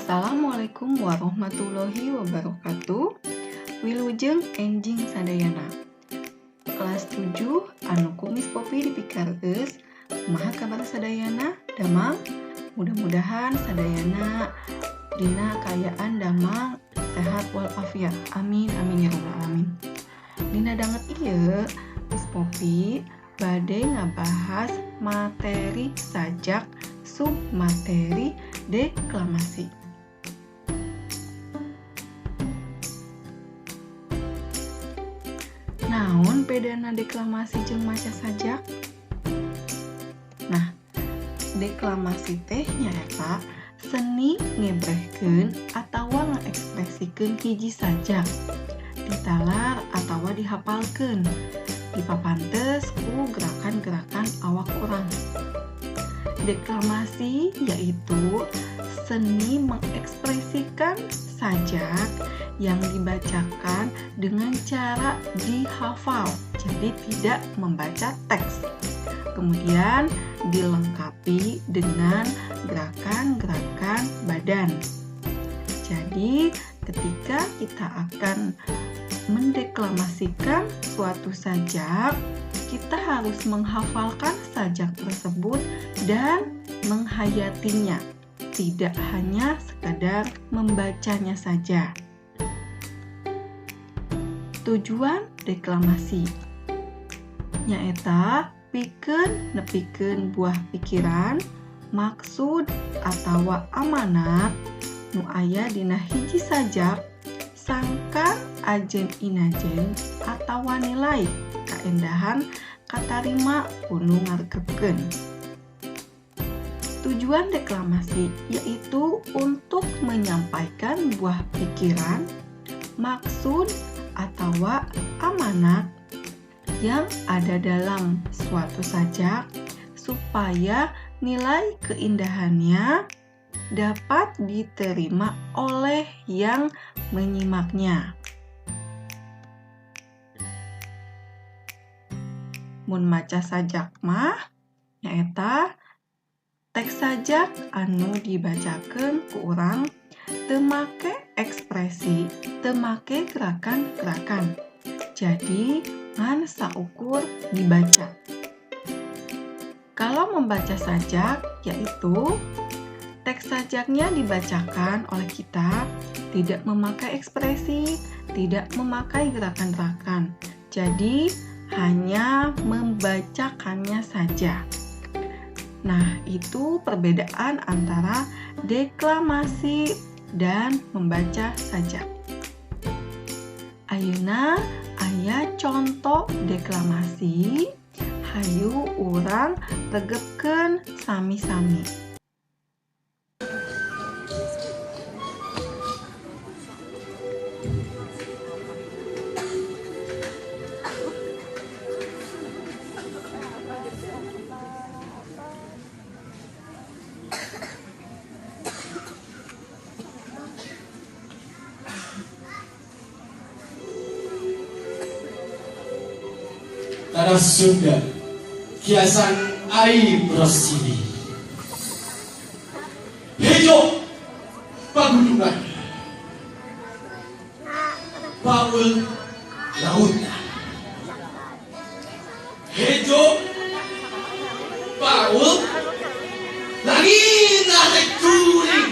Assalamualaikum warahmatullahi wabarakatuh. Wilujeng enjing sadayana. Kelas 7 anu kumis Popi dipikareus kumaha kabar sadayana damang. Mudah-mudahan sadayana dina kaayaan damang sehat walafiat. Amin amin ya rabbal alamin. Dina danget ieu Miss Popi bade ngabahas materi sajak submateri deklamasi. Naon bedana deklamasi jeung maca sajak? Nah, deklamasi teh nyaeta seni ngebrehkeun atawa ngaekspresikeun hiji sajak ditalar atawa dihafalkeun dipapantes ku gerakan-gerakan awak urang. Deklamasi yaitu seni mengekspresikan sajak yang dibacakan dengan cara dihafal, jadi tidak membaca teks. Kemudian dilengkapi dengan gerakan-gerakan badan. Jadi ketika kita akan mendeklamasikan suatu sajak, kita harus menghafalkan sajak tersebut dan menghayatinya, tidak hanya sekedar membacanya saja. Tujuan deklamasi nyaeta pikeun nepikeun buah pikiran, maksud atawa amanat nu aya dina hiji sajak sangkan ajen inajen atawa nilai kaendahan katarima kudu ngaregepkeun. Tujuan deklamasi yaitu untuk menyampaikan buah pikiran, maksud atawa amanat yang ada dalam suatu sajak supaya nilai keindahannya dapat diterima oleh yang menyimaknya. Mun maca sajak mah nyaeta teks sajak anu dibacakeun ku urang teu make ekspresi, teu make gerakan-gerakan. Jadi ngan saukur dibaca. Kalau membaca sajak yaitu teks sajaknya dibacakan oleh kita, tidak memakai ekspresi, tidak memakai gerakan-gerakan. Jadi hanya membacakannya saja. Nah, itu perbedaan antara deklamasi dan membaca sajak. Ayeuna aya contoh deklamasi, hayu urang regepkeun sami-sami. Tanah Sunda, kiasan air bersih, hijau pagunungan, paul lautan, hijau paul langit nate kuring,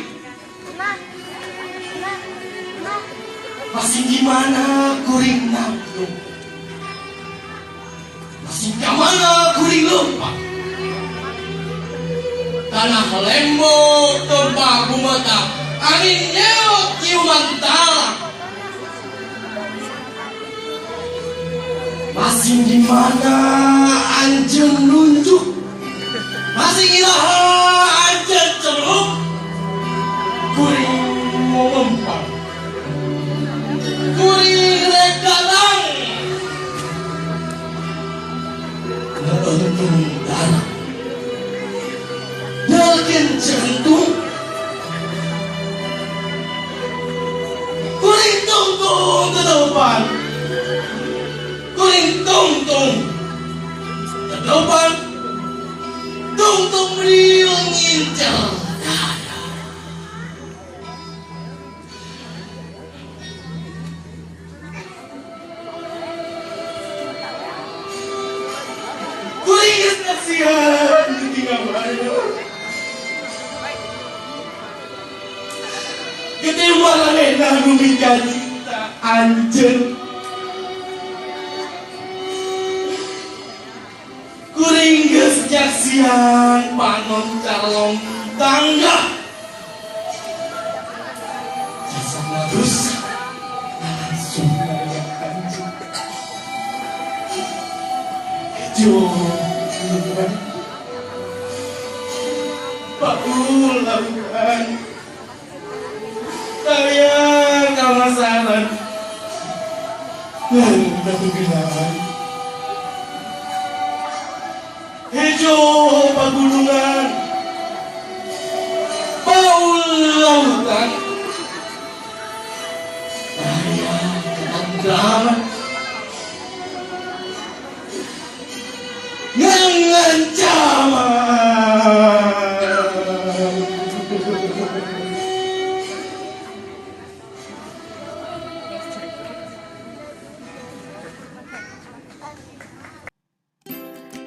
masih di mana kuring nanggung. Kamana kuring lompat tanah lembo tempat bumata angin nyeot ciuman talak masing di mana anjeun nunjuk masing ilaha anjeun celuk kuring ngompat kuring regalang untung darah nalkin jantung kuring tungtung ke depan kuring tungtung ke depan tungtung beliau ngincal dada kasihan tinggal banyak. Gede malah enak numinkan cinta anjen. Kuringges nyaksian panon calon tangga. Jasana rusak langsung kaya anjen. Jodoh Paul lakukan kalian kawasan udah kegenaran hijau pegunungan Paul lautan kalian ketentraman yang ancaman.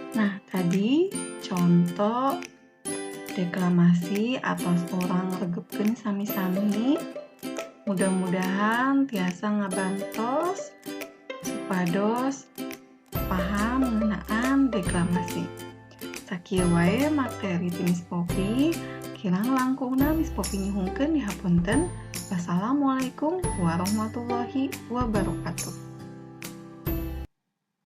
Nah, tadi contoh deklamasi atas orang regepkeun sami-sami. Mudah-mudahan tiasa ngabantos supados paham ngeunaan deklamasi. Sakieu wae materi ti Miss Poppy. Kirang langkungna Miss Poppy nyuhungkeun dihapunten. Wassalamualaikum warahmatullahi wabarakatuh.